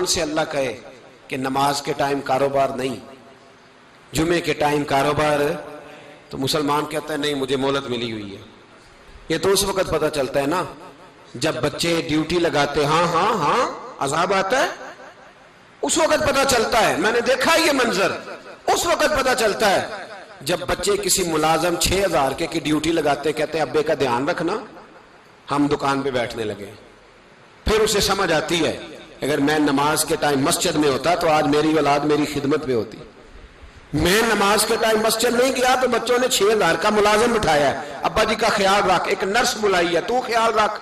مسلمان سے اللہ کہے کہ نماز کے ٹائم کاروبار نہیں، جمعے کے ٹائم کاروبار، تو مسلمان کہتا ہے نہیں مجھے مہلت ملی ہوئی ہے۔ یہ تو اس وقت پتہ چلتا ہے نا جب بچے ڈیوٹی لگاتے، ہاں ہاں ہاں عذاب آتا ہے، اس وقت پتہ چلتا ہے۔ میں نے دیکھا یہ منظر، اس وقت پتہ چلتا ہے جب بچے کسی ملازم 6000 کی ڈیوٹی لگاتے، کہتے ہیں ابے کا دھیان رکھنا، ہم دکان پہ بیٹھنے لگے۔ پھر اسے سمجھ آتی ہے اگر میں نماز کے ٹائم مسجد میں ہوتا تو آج میری اولاد میری خدمت پہ ہوتی۔ میں نماز کے ٹائم مسجد نہیں گیا تو بچوں نے 6000 کا ملازم بٹھایا ہے، ابا جی کا خیال رکھ، ایک نرس بلائی ہے تو خیال رکھ۔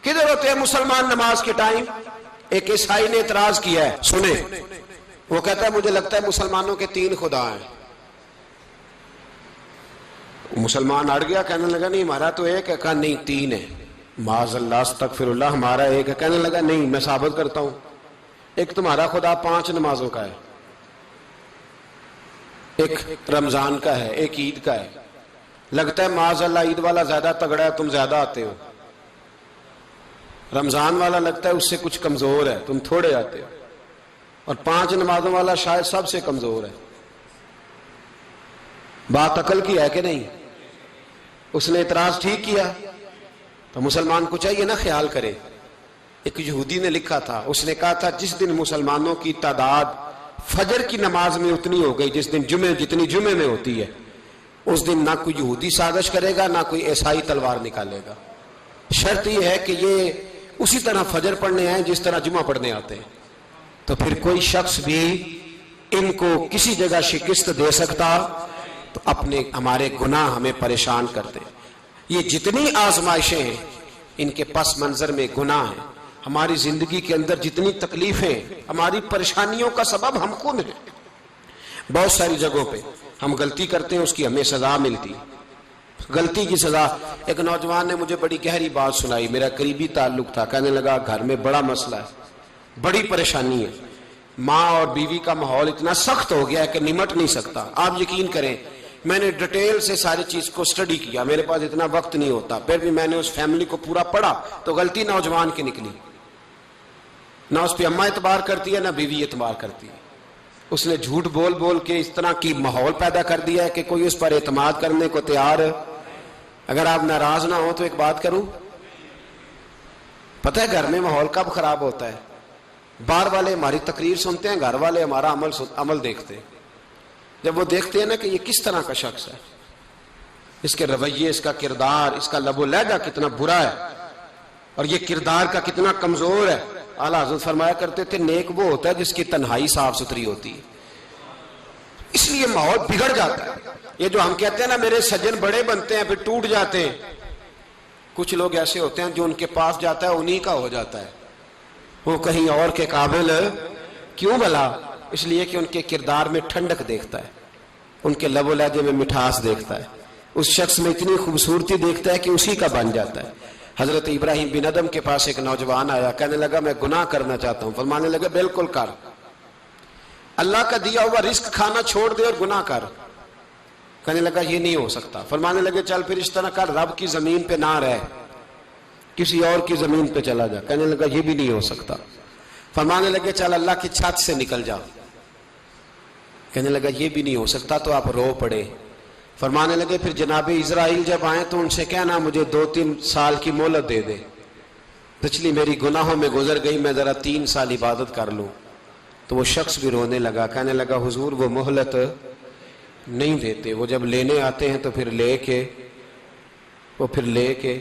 کدھر ہوتے ہیں مسلمان نماز کے ٹائم؟ ایک عیسائی نے اعتراض کیا ہے، سنیں، وہ کہتا ہے مجھے لگتا ہے مسلمانوں کے 3 خدا ہیں۔ مسلمان اڑ گیا، کہنے لگا نہیں ہمارا تو ایک ہے، کہا نہیں 3 ہے، معاذ اللہ استغفر اللہ، ہمارا ایک ہے۔ کہنے لگا نہیں میں ثابت کرتا ہوں، ایک تمہارا خدا 5 نمازوں کا ہے، ایک رمضان کا ہے، ایک عید کا ہے۔ لگتا ہے معاذ اللہ عید والا زیادہ تگڑا ہے، تم زیادہ آتے ہو، رمضان والا لگتا ہے اس سے کچھ کمزور ہے، تم تھوڑے آتے ہو، اور 5 نمازوں والا شاید سب سے کمزور ہے۔ بات عقل کی ہے کہ نہیں؟ اس نے اعتراض ٹھیک کیا تو مسلمان کو چاہیے نا خیال کرے۔ ایک یہودی نے لکھا تھا، اس نے کہا تھا جس دن مسلمانوں کی تعداد فجر کی نماز میں اتنی ہو گئی جس دن جتنی جمعے میں ہوتی ہے، اس دن نہ کوئی یہودی سازش کرے گا نہ کوئی عیسائی تلوار نکالے گا۔ شرط یہ ہے کہ یہ اسی طرح فجر پڑھنے آئیں جس طرح جمعہ پڑھنے آتے ہیں، تو پھر کوئی شخص بھی ان کو کسی جگہ شکست دے سکتا تو ہمارے گناہ ہمیں پریشان کرتے۔ یہ جتنی آزمائشیں ہیں ان کے پس منظر میں گناہ ہیں۔ ہماری زندگی کے اندر جتنی تکلیفیں، ہماری پریشانیوں کا سبب ہم خود ہیں۔ بہت ساری جگہوں پہ ہم غلطی کرتے ہیں، اس کی ہمیں سزا ملتی، غلطی کی سزا۔ ایک نوجوان نے مجھے بڑی گہری بات سنائی، میرا قریبی تعلق تھا، کہنے لگا گھر میں بڑا مسئلہ ہے، بڑی پریشانی ہے، ماں اور بیوی کا ماحول اتنا سخت ہو گیا ہے کہ نمٹ نہیں سکتا۔ آپ یقین کریں میں نے ڈیٹیل سے ساری چیز کو سٹڈی کیا، میرے پاس اتنا وقت نہیں ہوتا، پھر بھی میں نے اس فیملی کو پورا پڑھا تو غلطی نوجوان کی نکلی۔ نہ اس پہ اماں اعتبار کرتی ہے نہ بیوی اعتبار کرتی ہے۔ اس نے جھوٹ بول بول کے اس طرح کی ماحول پیدا کر دیا ہے کہ کوئی اس پر اعتماد کرنے کو تیار ہے۔ اگر آپ ناراض نہ ہو تو ایک بات کروں، پتہ ہے گھر میں ماحول کب خراب ہوتا ہے؟ باہر والے ہماری تقریر سنتے ہیں، گھر والے ہمارا عمل دیکھتے ہیں۔ جب وہ دیکھتے ہیں نا کہ یہ کس طرح کا شخص ہے، اس کے رویے، اس کا کردار، اس کا لب و لہجہ کتنا برا ہے اور یہ کردار کا کتنا کمزور ہے۔ اعلیٰ حضرت فرمایا کرتے تھے نیک وہ ہوتا ہے جس کی تنہائی صاف ستھری ہوتی ہے، اس لیے ماحول بگڑ جاتا ہے۔ یہ جو ہم کہتے ہیں نا میرے سجن بڑے بنتے ہیں پھر ٹوٹ جاتے ہیں، کچھ لوگ ایسے ہوتے ہیں جو ان کے پاس جاتا ہے انہی کا ہو جاتا ہے، وہ کہیں اور کے قابل کیوں بھلا؟ اس لیے کہ ان کے کردار میں ٹھنڈک دیکھتا ہے، ان کے لب و لہجے میں مٹھاس دیکھتا ہے، اس شخص میں اتنی خوبصورتی دیکھتا ہے کہ اسی کا بن جاتا ہے۔ حضرت ابراہیم بن ادم کے پاس ایک نوجوان آیا، کہنے لگا میں گناہ کرنا چاہتا ہوں۔ فرمانے لگے بالکل کر، اللہ کا دیا ہوا رزق کھانا چھوڑ دے اور گناہ کر۔ کہنے لگا یہ نہیں ہو سکتا۔ فرمانے لگے چل پھر اس طرح کر، رب کی زمین پہ نہ رہ، کسی اور کی زمین پہ چلا جا۔ کہنے لگا یہ بھی نہیں ہو سکتا۔ فرمانے لگے چل اللہ کی چھت سے نکل جا۔ کہنے لگا یہ بھی نہیں ہو سکتا، تو آپ رو پڑے۔ فرمانے لگے پھر جناب اسرائیل جب آئیں تو ان سے کہنا مجھے 2-3 سال کی مہلت دے دے، پچھلی میری گناہوں میں گزر گئی، میں ذرا 3 سال عبادت کر لوں۔ تو وہ شخص بھی رونے لگا، کہنے لگا حضور وہ مہلت نہیں دیتے، وہ جب لینے آتے ہیں تو پھر لے کے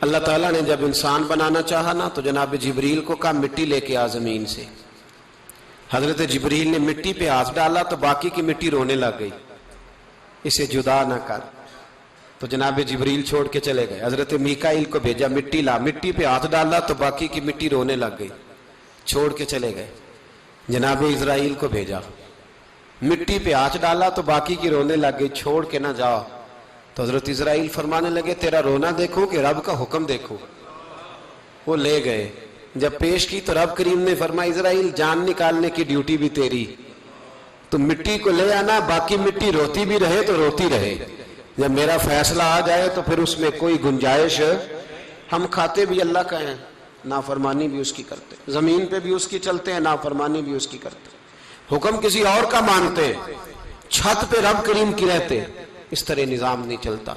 اللہ تعالیٰ نے جب انسان بنانا چاہا نا تو جناب جبریل کو کہا مٹی لے کے آ زمین سے۔ حضرت جبریل نے مٹی پہ ہاتھ ڈالا تو باقی کی مٹی رونے لگ گئی، اسے جدا نہ کر۔ تو جناب جبریل چھوڑ کے چلے گئے۔ حضرت میکائیل کو بھیجا مٹی لا، مٹی پہ ہاتھ ڈالا تو باقی کی مٹی رونے لگ گئی، چھوڑ کے چلے گئے۔ جناب اسرائیل کو بھیجا، مٹی پہ ہاتھ ڈالا تو باقی کی رونے لگ گئی، چھوڑ کے نہ جاؤ۔ تو حضرت اسرائیل فرمانے لگے تیرا رونا دیکھو کہ رب کا حکم دیکھو۔ وہ لے گئے، جب پیش کی تو رب کریم نے فرمایا اسرائیل جان نکالنے کی ڈیوٹی بھی تیری، تو مٹی کو لے آنا، باقی مٹی روتی بھی رہے تو روتی رہے، جب میرا فیصلہ آ جائے تو پھر اس میں کوئی گنجائش، ہم کھاتے بھی اللہ کا ہیں، نافرمانی بھی اس کی کرتے ہیں، زمین پہ بھی اس کی چلتے ہیں، نافرمانی بھی اس کی کرتے ہیں، حکم کسی اور کا مانتے ہیں، چھت پہ رب کریم کی رہتے، اس طرح نظام نہیں چلتا۔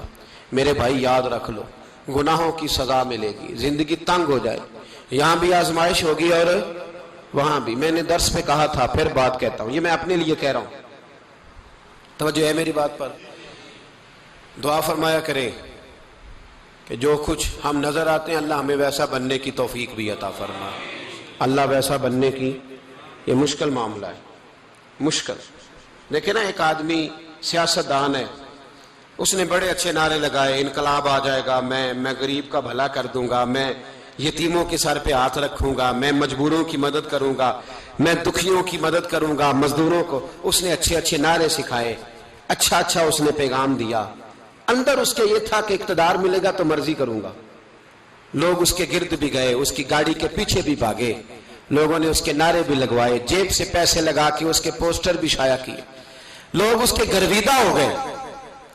میرے بھائی یاد رکھ لو، گناہوں کی سزا ملے گی، زندگی تنگ ہو جائے، یہاں بھی آزمائش ہوگی اور وہاں بھی۔ میں نے درس پہ کہا تھا، پھر بات کہتا ہوں، یہ میں اپنے لیے کہہ رہا ہوں، توجہ ہے میری بات پر۔ دعا فرمایا کریں کہ جو کچھ ہم نظر آتے ہیں اللہ ہمیں ویسا بننے کی توفیق بھی عطا فرمائے۔ اللہ ویسا بننے کی، یہ مشکل معاملہ ہے، مشکل۔ دیکھیں نا، ایک آدمی سیاستدان ہے، اس نے بڑے اچھے نعرے لگائے، انقلاب آ جائے گا، میں غریب کا بھلا کر دوں گا، میں یتیموں کے سر پہ ہاتھ رکھوں گا، میں مجبوروں کی مدد کروں گا، میں دکھیوں کی مدد کروں گا، مزدوروں کو۔ اس نے اچھے اچھے نعرے سکھائے، اچھا اس نے پیغام دیا، اندر اس کے یہ تھا کہ اقتدار ملے گا تو مرضی کروں گا۔ لوگ اس کے گرد بھی گئے، اس کی گاڑی کے پیچھے بھی بھاگے، لوگوں نے اس کے نعرے بھی لگوائے، جیب سے پیسے لگا کے اس کے پوسٹر بھی شائع کیے، لوگ اس کے گرویدہ ہو گئے،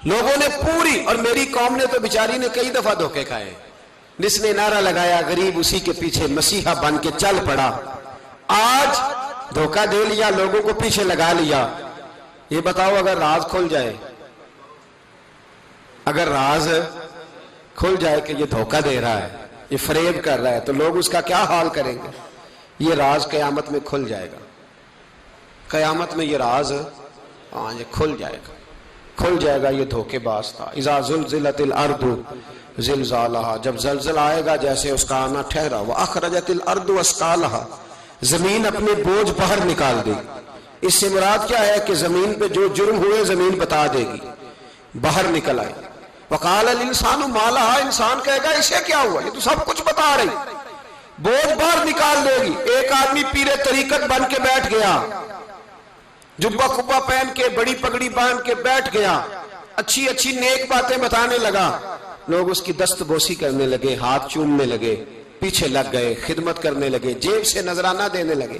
لوگوں نے پوری، اور میری قوم نے تو بیچاری نے کئی دفعہ دھوکے کھائے۔ جس نے نعرہ لگایا غریب اسی کے پیچھے مسیحا بن کے چل پڑا، آج دھوکہ دے لیا، لوگوں کو پیچھے لگا لیا۔ یہ بتاؤ اگر راز کھل جائے، اگر راز کھل جائے کہ یہ دھوکہ دے رہا ہے، یہ فریب کر رہا ہے، تو لوگ اس کا کیا حال کریں گے؟ یہ راز قیامت میں کھل جائے گا، قیامت میں یہ راز یہ کھل جائے گا، کھل جائے گا، یہ دھوکے باز تھا۔ اذا زلزلت الارض زلزالہا، جب زلزلہ آئے گا جیسے اس کا آنا ٹھہرا، واخرجت الارض اثقالہا، زمین اپنے بوجھ باہر نکال دے گی۔ اس سے مراد کیا ہے کہ زمین پہ جو جرم ہوئے زمین بتا دے گی، باہر نکل آئے۔ وقال الانسان ما لہا، انسان کہے گا اسے کیا ہوا، یہ تو سب کچھ بتا رہی، بوجھ باہر نکال دے گی۔ ایک آدمی پیر طریقت بن کے بیٹھ گیا، جبہ کبہ پہن کے، بڑی پگڑی باندھ کے بیٹھ گیا، اچھی اچھی نیک باتیں بتانے لگا، لوگ اس کی دست بوسی کرنے لگے، ہاتھ چومنے لگے، پیچھے لگ گئے، خدمت کرنے لگے، جیب سے نذرانہ دینے لگے،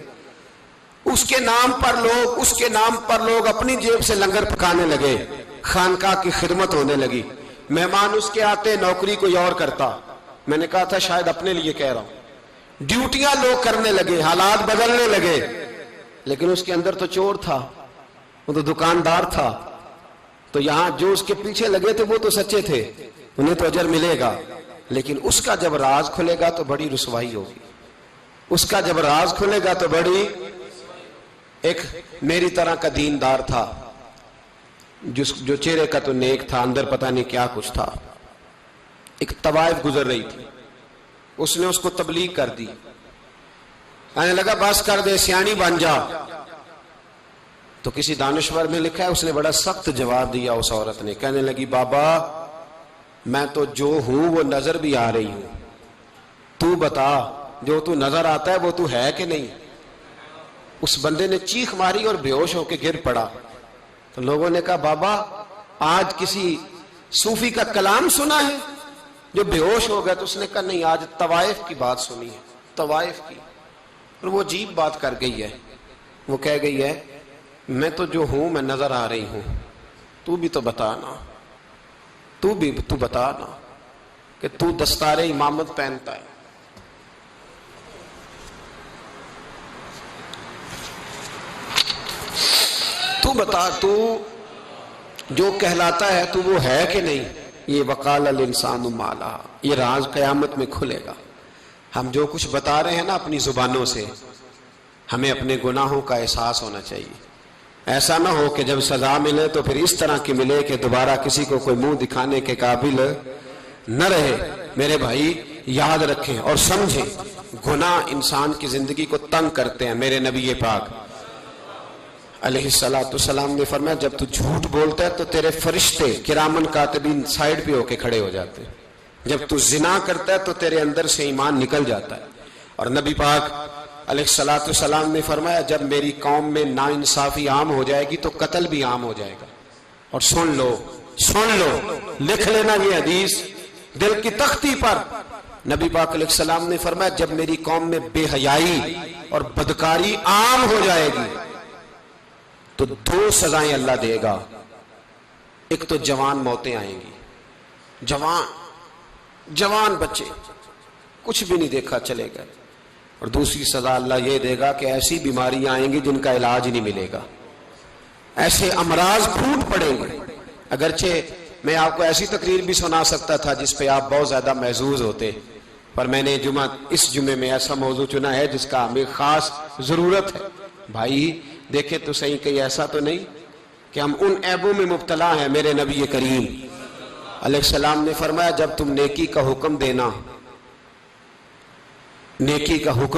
اس کے نام پر لوگ اپنی جیب سے لنگر پکانے لگے، خانقاہ کی خدمت ہونے لگی، مہمان اس کے آتے، نوکری کوئی اور کرتا۔ میں نے کہا تھا شاید اپنے لیے کہہ رہا ہوں، ڈیوٹیاں لوگ کرنے لگے، حالات بدلنے لگے، لیکن اس کے اندر تو چور تھا، وہ تو دکاندار تھا، تو یہاں جو اس کے پیچھے لگے تھے وہ تو سچے تھے، انہیں تو اجر ملے گا، لیکن اس کا جب راز کھلے گا تو بڑی رسوائی ہوگی، اس کا جب راز کھلے گا تو بڑی۔ ایک میری طرح کا دیندار تھا، جو چہرے کا تو نیک تھا، اندر پتہ نہیں کیا کچھ تھا۔ ایک طوائف گزر رہی تھی، اس نے اس کو تبلیغ کر دی، کہنے لگا بس کر دے، سیانی بن جا۔ تو کسی دانشور میں لکھا ہے اس نے بڑا سخت جواب دیا، اس عورت نے کہنے لگی بابا میں تو جو ہوں وہ نظر بھی آ رہی ہوں، تو بتا جو تو نظر آتا ہے وہ تو ہے کہ نہیں۔ اس بندے نے چیخ ماری اور بے ہوش ہو کے گر پڑا۔ تو لوگوں نے کہا بابا آج کسی صوفی کا کلام سنا ہے جو بے ہوش ہو گیا؟ تو اس نے کہا نہیں، آج طوائف کی بات سنی ہے، طوائف کی۔ اور وہ عجیب بات کر گئی ہے، وہ کہہ گئی ہے میں تو جو ہوں میں نظر آ رہی ہوں، تو بھی تو بتانا، تو بتانا کہ تو دستار امامت پہنتا ہے، تو بتا، تو جو کہلاتا ہے تو وہ ہے کہ نہیں۔ یہ وقال الانسان ما لہا، یہ راز قیامت میں کھلے گا۔ ہم جو کچھ بتا رہے ہیں نا اپنی زبانوں سے، ہمیں اپنے گناہوں کا احساس ہونا چاہیے۔ ایسا نہ ہو کہ جب سزا ملے تو پھر اس طرح کی ملے کہ دوبارہ کسی کو کوئی منہ دکھانے کے قابل نہ رہے۔ میرے بھائی یاد رکھیں اور سمجھیں، گناہ انسان کی زندگی کو تنگ کرتے ہیں۔ میرے نبی پاک علیہ السلام نے فرمایا جب تو جھوٹ بولتا ہے تو تیرے فرشتے کرامن کاتبین سائڈ پہ ہو کے کھڑے ہو جاتے ہیں، جب تو زنا کرتا ہے تو تیرے اندر سے ایمان نکل جاتا ہے۔ اور نبی پاک علیہ السلام نے فرمایا جب میری قوم میں ناانصافی عام ہو جائے گی تو قتل بھی عام ہو جائے گا۔ اور سن لو، لکھ لینا یہ حدیث دل کی تختی پر، نبی پاک علیہ السلام نے فرمایا جب میری قوم میں بے حیائی اور بدکاری عام ہو جائے گی تو دو سزائیں اللہ دے گا۔ ایک تو جوان موتیں آئیں گی، جوان بچے، کچھ بھی نہیں دیکھا چلے گئے. اور دوسری سزا اللہ یہ دے گا کہ ایسی بیماریاں آئیں گی جن کا علاج نہیں ملے گا, ایسے امراض پھوٹ پڑیں گے. اگرچہ میں آپ کو ایسی تقریر بھی سنا سکتا تھا جس پہ آپ بہت زیادہ محظوظ ہوتے, پر میں نے اس جمعے میں ایسا موضوع چنا ہے جس کا ہمیں خاص ضرورت ہے. بھائی دیکھیں تو صحیح, کہیں ایسا تو نہیں کہ ہم ان عیبوں میں مبتلا ہیں. میرے نبی کریم علیہ السلام نے فرمایا جب تم نیکی کا حکم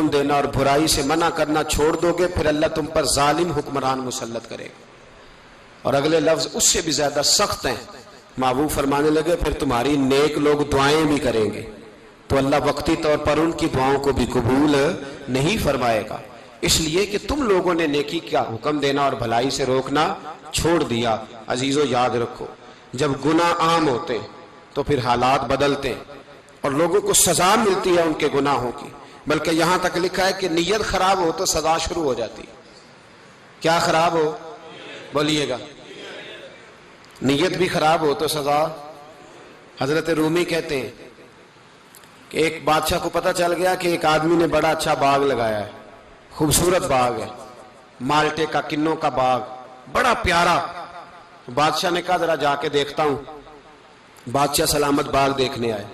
دینا اور برائی سے منع کرنا چھوڑ دو گے, پھر اللہ تم پر ظالم حکمران مسلط کرے گا. اور اگلے لفظ اس سے بھی زیادہ سخت ہیں. محبوب فرمانے لگے پھر تمہاری نیک لوگ دعائیں بھی کریں گے تو اللہ وقتی طور پر ان کی دعاؤں کو بھی قبول نہیں فرمائے گا, اس لیے کہ تم لوگوں نے نیکی کا حکم دینا اور بھلائی سے روکنا چھوڑ دیا. عزیزو یاد رکھو, جب گناہ عام ہوتے تو پھر حالات بدلتے اور لوگوں کو سزا ملتی ہے ان کے گناہوں کی. بلکہ یہاں تک لکھا ہے کہ نیت خراب ہو تو سزا شروع ہو جاتی. کیا خراب ہو, بولیے گا, نیت بھی خراب ہو تو سزا. حضرت رومی کہتے ہیں کہ ایک بادشاہ کو پتہ چل گیا کہ ایک آدمی نے بڑا اچھا باغ لگایا ہے, خوبصورت باغ ہے, مالٹے کا, کنوں کا باغ, بڑا پیارا. بادشاہ نے کہا ذرا جا کے دیکھتا ہوں. بادشاہ سلامت باغ دیکھنے آئے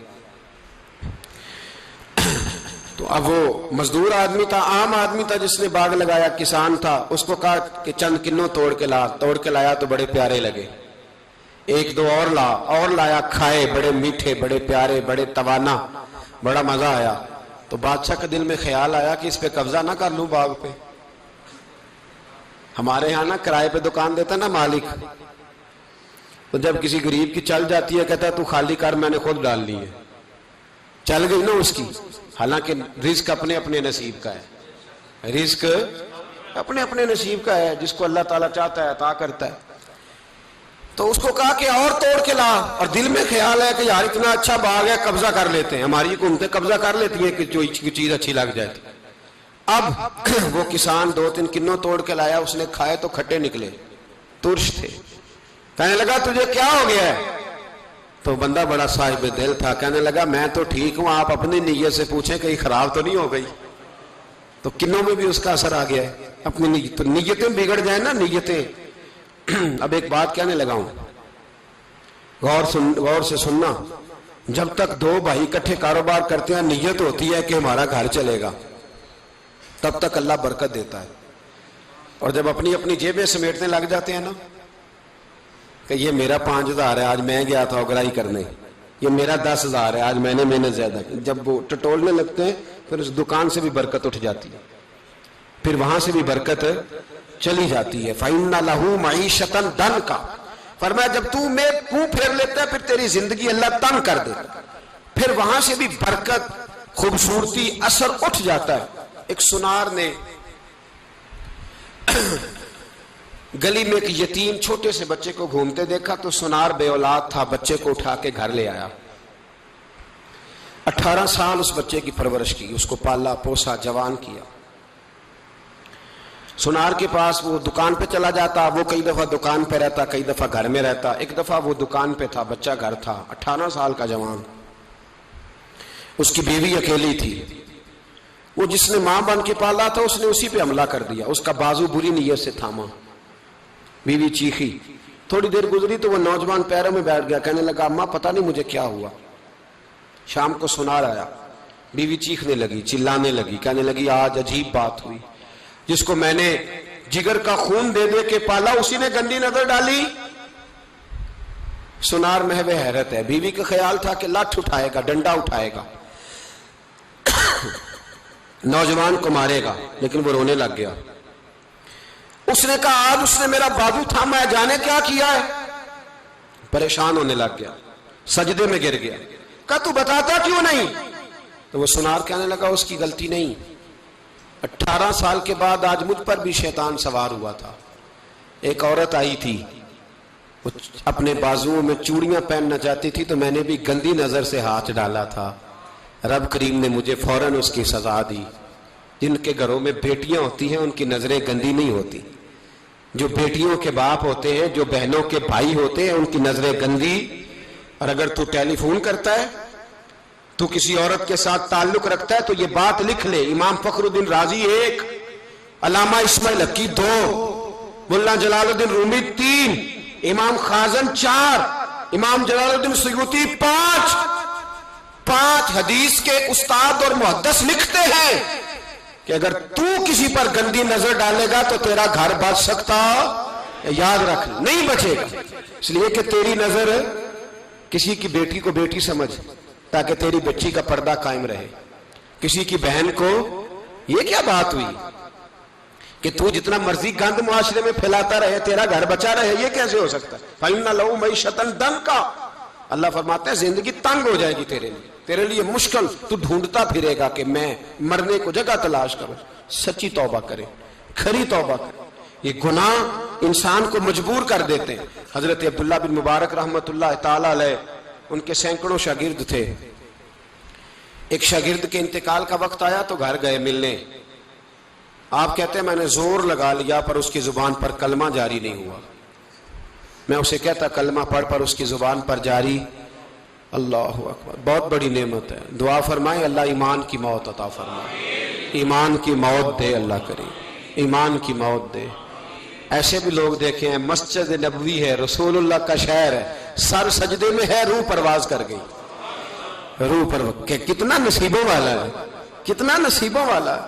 تو اب وہ مزدور آدمی تھا, عام آدمی تھا جس نے باغ لگایا, کسان تھا. اس کو کہا کہ چند کنوں توڑ کے لایا تو بڑے پیارے لگے. ایک دو اور لایا, کھائے, بڑے میٹھے, بڑے پیارے, بڑے توانا, بڑا مزہ آیا. تو بادشاہ کے دل میں خیال آیا کہ اس پہ قبضہ نہ کر لوں باغ پہ. ہمارے یہاں نا کرائے پہ دکان دیتا نا مالک, تو جب کسی غریب کی چل جاتی ہے کہتا ہے تو خالی کر, میں نے خود ڈال لی ہے. چل گئی نا اس کی, حالانکہ رزق اپنے اپنے نصیب کا ہے, رزق اپنے اپنے نصیب کا ہے, جس کو اللہ تعالیٰ چاہتا ہے عطا کرتا ہے. تو اس کو کہا کہ اور توڑ کے لا, اور دل میں خیال ہے کہ یار اتنا اچھا باغ ہے قبضہ کر لیتے ہیں. ہماری حکومتیں قبضہ کر لیتی ہیں کہ جو چیز اچھی لگ جائے. اب وہ کسان 2-3 کنوں توڑ کے لایا, اس نے کھائے تو کھٹے نکلے, ترش تھے. کہنے لگا تجھے کیا ہو گیا ہے؟ تو بندہ بڑا صاحب دل تھا, کہنے لگا میں تو ٹھیک ہوں, آپ اپنی نیت سے پوچھیں کہیں خراب تو نہیں ہو گئی. تو کنوں میں بھی اس کا اثر آ گیا ہے, اپنی نیت, تو نیتیں بگڑ جائیں نا نیتیں. اب ایک بات کہنے لگا ہوں, غور سے سننا. جب تک دو بھائی اکٹھے کاروبار کرتے ہیں نیت ہوتی ہے کہ ہمارا گھر چلے گا, تب تک اللہ برکت دیتا ہے. اور جب اپنی اپنی جیبیں سمیٹنے لگ جاتے ہیں نا کہ یہ میرا 5,000 ہے, آج میں گیا تھا اگرائی کرنے, یہ میرا 10,000 ہے, آج میں نے محنت زیادہ کی, جب وہ ٹٹولنے لگتے ہیں پھر اس دکان سے بھی برکت اٹھ جاتی ہے, پھر وہاں سے بھی برکت چلی جاتی ہے. فَإِنَّ لَهُ مَعِيشَةً ضَنْكَ, فرمایا جب تو میں منہ پھیر لیتا ہے پھر تیری زندگی اللہ تنگ کر دیتا, پھر وہاں سے بھی برکت, خوبصورتی, اثر اٹھ جاتا ہے. ایک سنار نے گلی میں ایک یتیم چھوٹے سے بچے کو گھومتے دیکھا تو سنار بے اولاد تھا, بچے کو اٹھا کے گھر لے آیا. 18 سال اس بچے کی پرورش کی, اس کو پالا پوسا, جوان کیا. سنار کے پاس وہ دکان پہ چلا جاتا, وہ کئی دفعہ دکان پہ رہتا, کئی دفعہ گھر میں رہتا. ایک دفعہ وہ دکان پہ تھا, بچہ گھر تھا, 18 سال کا جوان. اس کی بیوی اکیلی تھی. وہ جس نے ماں بن کے پالا تھا اس نے اسی پہ حملہ کر دیا, اس کا بازو بری نیت سے تھاما. بیوی چیخی, تھوڑی دیر گزری تو وہ نوجوان پیروں میں بیٹھ گیا, کہنے لگا اماں پتہ نہیں مجھے کیا ہوا. شام کو سنار آیا, بیوی چیخنے لگی, چلانے لگی, کہنے لگی آج عجیب بات ہوئی, جس کو میں نے جگر کا خون دے دے کے پالا اسی نے گندی نظر ڈالی. سنار محو حیرت ہے. بیوی کا خیال تھا کہ لاٹھ اٹھائے گا, ڈنڈا اٹھائے گا, نوجوان کو مارے گا, لیکن وہ رونے لگ گیا. اس نے کہا آج اس نے میرا بازو تھاما ہے, جانے کیا کیا ہے. پریشان ہونے لگ گیا, سجدے میں گر گیا. کہا تو بتاتا کیوں نہیں؟ تو وہ سنار کہنے لگا اس کی غلطی نہیں, 18 سال کے بعد آج مجھ پر بھی شیطان سوار ہوا تھا. ایک عورت آئی تھی, وہ اپنے بازوؤں میں چوڑیاں پہننا چاہتی تھی تو میں نے بھی گندی نظر سے ہاتھ ڈالا تھا. رب کریم نے مجھے فوراً اس کی سزا دی. جن کے گھروں میں بیٹیاں ہوتی ہیں ان کی نظریں گندی نہیں ہوتی. جو بیٹیوں کے باپ ہوتے ہیں, جو بہنوں کے بھائی ہوتے ہیں, ان کی نظریں گندی. اور اگر تو ٹیلی فون کرتا ہے تو کسی عورت کے ساتھ تعلق رکھتا ہے تو یہ بات لکھ لے، امام فخر الدین رازی 1، علامہ اسماعیل حقی 2، ملا جلال الدین رومی 3، امام خازن 4، امام جلال الدین سیوطی 5 حدیث کے استاد اور محدث لکھتے ہیں کہ اگر تو کسی پر گندی نظر ڈالے گا تو تیرا گھر بچ سکتا، یاد رکھ، نہیں بچے گا، اس لیے کہ تیری نظر کسی کی بیٹی کو بیٹی سمجھ تاکہ تیری بچی کا پردہ قائم رہے، کسی کی بہن کو، یہ کیا بات ہوئی کہ تو جتنا مرضی گند معاشرے میں پھیلاتا رہے تیرا گھر بچا رہے، یہ کیسے ہو سکتا ہے؟ فَإِنَّ لَهُ مَعِيشَةً ضَنْكَ، اللہ فرماتے ہیں زندگی تنگ ہو جائے گی تیرے لیے مشکل، تو ڈھونڈتا پھرے گا کہ میں مرنے کو جگہ تلاش کروں۔ سچی توبہ کرے، کھری توبہ کرے، یہ گناہ انسان کو مجبور کر دیتے ہیں۔ حضرت عبداللہ بن مبارک رحمت اللہ تعالی علیہ، ان کے سینکڑوں شاگرد تھے، ایک شاگرد کے انتقال کا وقت آیا تو گھر گئے ملنے، آپ کہتے ہیں میں نے زور لگا لیا پر اس کی زبان پر کلمہ جاری نہیں ہوا، میں اسے کہتا کلمہ پڑھ پر اس کی زبان پر جاری، اللہ اکبر، بہت بڑی نعمت ہے، دعا فرمائیں اللہ ایمان کی موت عطا فرمائے، ایمان کی موت دے اللہ کریم، ایمان کی موت دے۔ ایسے بھی لوگ دیکھے ہیں، مسجد نبوی ہے، رسول اللہ کا شہر ہے، سر سجدے میں ہے، روح پرواز کر گئی، روح پرواز، کتنا نصیبوں والا ہے، کتنا نصیبوں والا ہے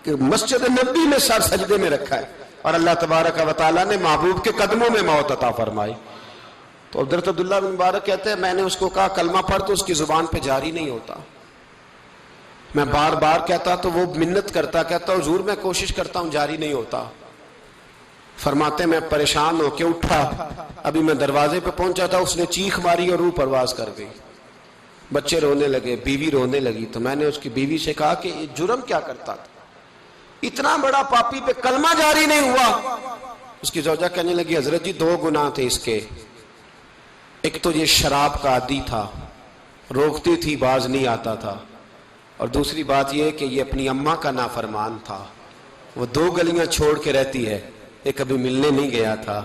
کہ مسجد نبوی میں سر سجدے میں رکھا ہے اور اللہ تبارک و تعالیٰ نے محبوب کے قدموں میں موت عطا فرمائی۔ تو حضرت عبداللہ بن مبارک کہتے ہیں میں نے اس کو کہا کلمہ پڑھ تو اس کی زبان پہ جاری نہیں ہوتا، میں بار بار کہتا تو وہ منت کرتا، کہتا حضور میں کوشش کرتا ہوں جاری نہیں ہوتا۔ فرماتے میں پریشان ہو کے اٹھا، ابھی میں دروازے پہ پہنچا تھا اس نے چیخ ماری اور روح پرواز کر گئی، بچے رونے لگے، بیوی رونے لگی، تو میں نے اس کی بیوی سے کہا کہ یہ جرم کیا کرتا تھا، اتنا بڑا پاپی پہ کلمہ جاری نہیں ہوا۔ اس کی زوجہ کہنے لگی حضرت جی 2 گناہ تھے اس کے، ایک تو یہ شراب کا عادی تھا، روکتی تھی باز نہیں آتا تھا، اور دوسری بات یہ کہ یہ اپنی اماں کا نافرمان تھا، وہ 2 گلیاں چھوڑ کے رہتی ہے، یہ کبھی ملنے نہیں گیا تھا،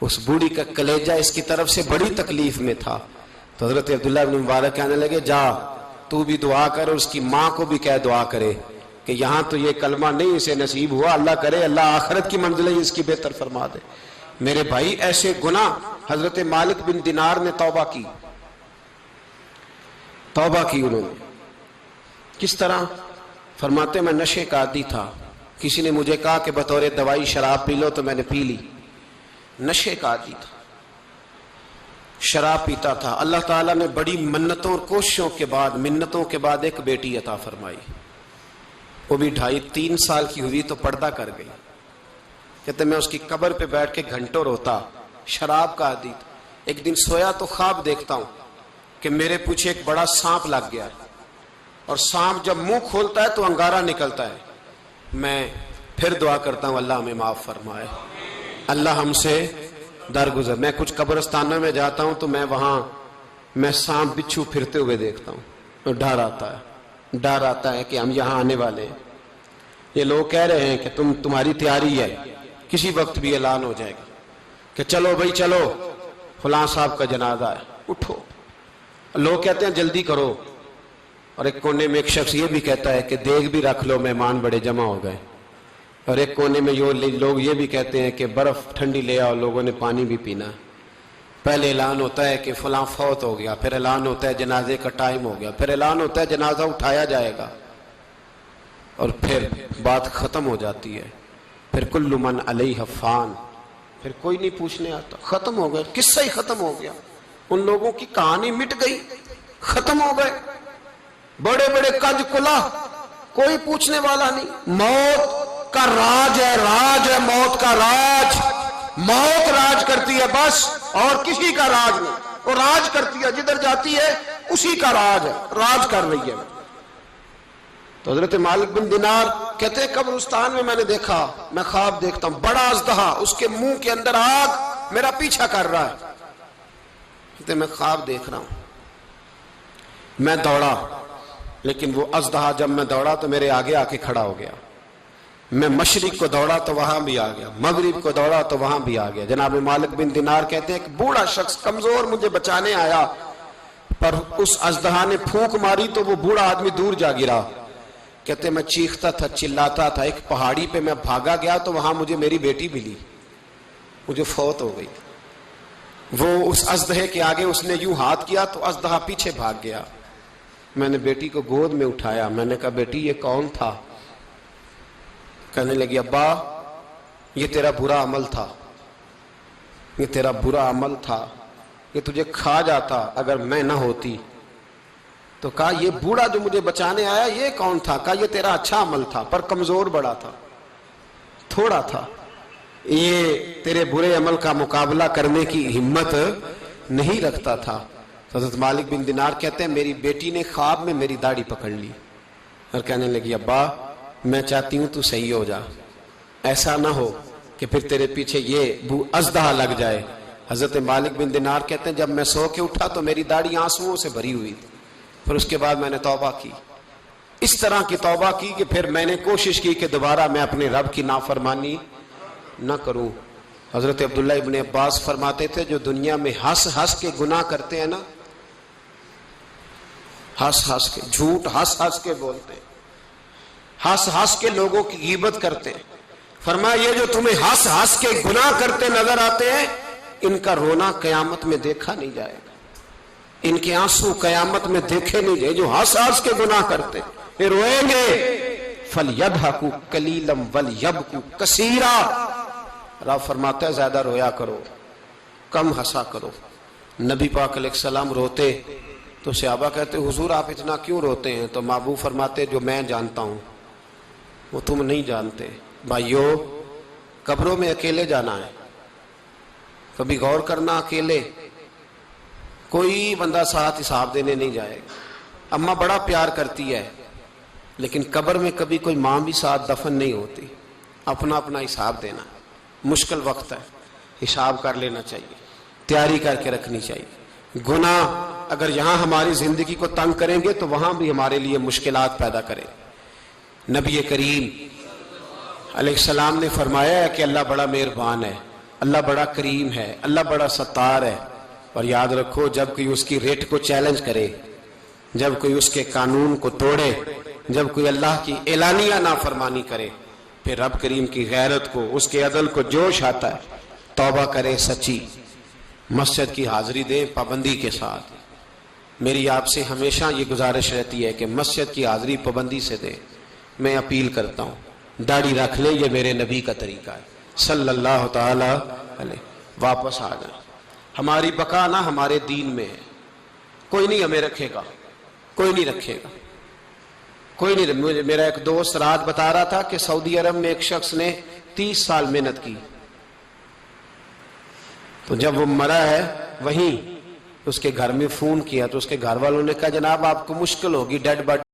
اس بوڑھی کا کلیجہ اس کی طرف سے بڑی تکلیف میں تھا۔ تو حضرت عبداللہ بن مبارک کہنے لگے جا تو بھی دعا کر اور اس کی ماں کو بھی کہہ دعا کرے کہ یہاں تو یہ کلمہ نہیں اسے نصیب ہوا، اللہ کرے اللہ آخرت کی منزلیں اس کی بہتر فرما دے۔ میرے بھائی ایسے گناہ، حضرت مالک بن دینار نے توبہ کی انہوں نے، کس طرح؟ فرماتے میں نشے کا عادی تھا، کسی نے مجھے کہا کہ بطور دوائی شراب پی لو تو میں نے پی لی، نشے کا عادی تھا، شراب پیتا تھا۔ اللہ تعالیٰ نے بڑی منتوں اور کوششوں کے بعد، منتوں کے بعد ایک بیٹی عطا فرمائی، وہ بھی 2.5-3 سال کی ہوئی تو پردہ کر گئی۔ کہتے میں اس کی قبر پہ بیٹھ کے گھنٹوں روتا، شراب کا عادی تھا۔ ایک دن سویا تو خواب دیکھتا ہوں کہ میرے پیچھے ایک بڑا سانپ لگ گیا، اور سانپ جب منہ کھولتا ہے تو انگارہ نکلتا ہے، میں پھر دعا کرتا ہوں اللہ ہمیں معاف فرمائے، اللہ ہم سے درگزر۔ میں کچھ قبرستانوں میں جاتا ہوں تو میں سانپ بچھو پھرتے ہوئے دیکھتا ہوں، تو ڈر آتا ہے کہ ہم یہاں آنے والے ہیں، یہ لوگ کہہ رہے ہیں کہ تمہاری تیاری ہے، کسی وقت بھی اعلان ہو جائے گا کہ چلو بھائی چلو فلاں صاحب کا جنازہ ہے، اٹھو، لوگ کہتے ہیں جلدی کرو، اور ایک کونے میں ایک شخص یہ بھی کہتا ہے کہ دیگ بھی رکھ لو مہمان بڑے جمع ہو گئے، اور ایک کونے میں لوگ یہ بھی کہتے ہیں کہ برف ٹھنڈی لے آؤ، لوگوں نے پانی بھی پینا۔ پہلے اعلان ہوتا ہے کہ فلاں فوت ہو گیا، پھر اعلان ہوتا ہے جنازے کا ٹائم ہو گیا، پھر اعلان ہوتا ہے جنازہ اٹھایا جائے گا، اور پھر بات ختم ہو جاتی ہے، پھر کل من علیہ فان، پھر کوئی نہیں پوچھنے آتا، ختم ہو گئے، قصہ ہی ختم ہو گیا، ان لوگوں کی کہانی مٹ گئی، ختم ہو گئے، بڑے بڑے کج کلا، کوئی پوچھنے والا نہیں۔ موت کا راج ہے موت کا راج، موت راج کرتی ہے بس، اور کسی کا راج نہیں، وہ راج کرتی ہے، جدھر جاتی ہے اسی کا راج ہے، راج کر رہی ہے۔ تو حضرت مالک بن دینار کہتے ہیں قبرستان میں نے دیکھا، میں خواب دیکھتا ہوں بڑا اژدہا، اس کے منہ کے اندر آگ میرا پیچھا کر رہا ہے، کہتے میں خواب دیکھ رہا ہوں، میں دوڑا، لیکن وہ اژدہا جب میں دوڑا تو میرے آگے آ کے کھڑا ہو گیا، میں مشرق کو دوڑا تو وہاں بھی آ گیا، مغرب کو دوڑا تو وہاں بھی آ گیا۔ جناب مالک بن دینار کہتے ہیں ایک بوڑھا شخص کمزور مجھے بچانے آیا، پر اس اژدہا نے پھونک ماری تو وہ بوڑھا آدمی دور جا گرا. کہتے میں چیختا تھا، چلاتا تھا، ایک پہاڑی پہ میں بھاگا گیا تو وہاں مجھے میری بیٹی ملی، مجھے فوت ہو گئی. وہ اس اژدہے کے آگے اس نے یوں ہاتھ کیا تو اژدہا پیچھے بھاگ گیا. میں نے بیٹی کو گود میں اٹھایا، میں نے کہا بیٹی یہ کون تھا؟ کہنے لگی ابا یہ تیرا برا عمل تھا، یہ تیرا برا عمل تھا، یہ تجھے کھا جاتا اگر میں نہ ہوتی. تو کہا یہ بوڑھا جو مجھے بچانے آیا یہ کون تھا؟ کہا یہ تیرا اچھا عمل تھا پر کمزور بڑا تھا، تھوڑا تھا، یہ تیرے برے عمل کا مقابلہ کرنے کی ہمت نہیں رکھتا تھا. حضرت مالک بن دینار کہتے ہیں میری بیٹی نے خواب میں میری داڑھی پکڑ لی اور کہنے لگی ابا میں چاہتی ہوں تو صحیح ہو جا، ایسا نہ ہو کہ پھر تیرے پیچھے یہ اژدہا لگ جائے. حضرت مالک بن دینار کہتے ہیں جب میں سو کے اٹھا تو میری داڑھی آنسوؤں سے بھری ہوئی تھی. پھر اس کے بعد میں نے توبہ کی، اس طرح کی توبہ کی کہ پھر میں نے کوشش کی کہ دوبارہ میں اپنے رب کی نافرمانی نہ کروں. حضرت عبداللہ ابن عباس فرماتے تھے جو دنیا میں ہنس ہنس کے گناہ کرتے ہیں نا، ہنس ہنس کے جھوٹ ہنس ہنس کے بولتے ہیں، ہنس ہنس کے لوگوں کی غیبت کرتے ہیں، فرمایا یہ جو تمہیں ہنس ہنس کے گناہ کرتے نظر آتے ہیں ان کا رونا قیامت میں دیکھا نہیں جائے گا، ان کے آنسو قیامت میں دیکھے نہیں جائے. جو ہنس ہنس کے گناہ کرتے یہ روئیں گے. فَلْيَضْحَكُوا قَلِيلًا وَلْيَبْكُوا كَثِيرًا. رب فرماتا ہے زیادہ رویا کرو کم ہنسا کرو. نبی پاک علیہ السلام روتے تو صحابہ کہتے حضور آپ اتنا کیوں روتے ہیں؟ تو محبوب فرماتے جو میں جانتا ہوں وہ تم نہیں جانتے. بھائیو قبروں میں اکیلے جانا ہے، کبھی غور کرنا، اکیلے کوئی بندہ ساتھ حساب دینے نہیں جائے گا. اماں بڑا پیار کرتی ہے لیکن قبر میں کبھی کوئی ماں بھی ساتھ دفن نہیں ہوتی. اپنا اپنا حساب دینا، مشکل وقت ہے، حساب کر لینا چاہیے، تیاری کر کے رکھنی چاہیے. گناہ اگر یہاں ہماری زندگی کو تنگ کریں گے تو وہاں بھی ہمارے لیے مشکلات پیدا کریں. نبی کریم علیہ السلام نے فرمایا ہے کہ اللہ بڑا مہربان ہے، اللہ بڑا کریم ہے، اللہ بڑا ستار ہے. اور یاد رکھو جب کوئی اس کی ریٹ کو چیلنج کرے، جب کوئی اس کے قانون کو توڑے، جب کوئی اللہ کی اعلانیہ نافرمانی کرے، پھر رب کریم کی غیرت کو، اس کے عدل کو جوش آتا ہے. توبہ کرے سچی، مسجد کی حاضری دیں پابندی کے ساتھ. میری آپ سے ہمیشہ یہ گزارش رہتی ہے کہ مسجد کی حاضری پابندی سے دیں. میں اپیل کرتا ہوں داڑھی رکھ لیں، یہ میرے نبی کا طریقہ ہے صلی اللہ تعالی علیہ. واپس آ جائیں. ہماری بقا نہ ہمارے دین میں ہے. کوئی نہیں ہمیں رکھے گا، کوئی نہیں رکھے گا، کوئی نہیں. میرا ایک دوست رات بتا رہا تھا کہ سعودی عرب میں ایک شخص نے 30 سال محنت کی، تو جب وہ مرا ہے وہیں اس کے گھر میں فون کیا تو اس کے گھر والوں نے کہا جناب آپ کو مشکل ہوگی ڈیڈ باڈی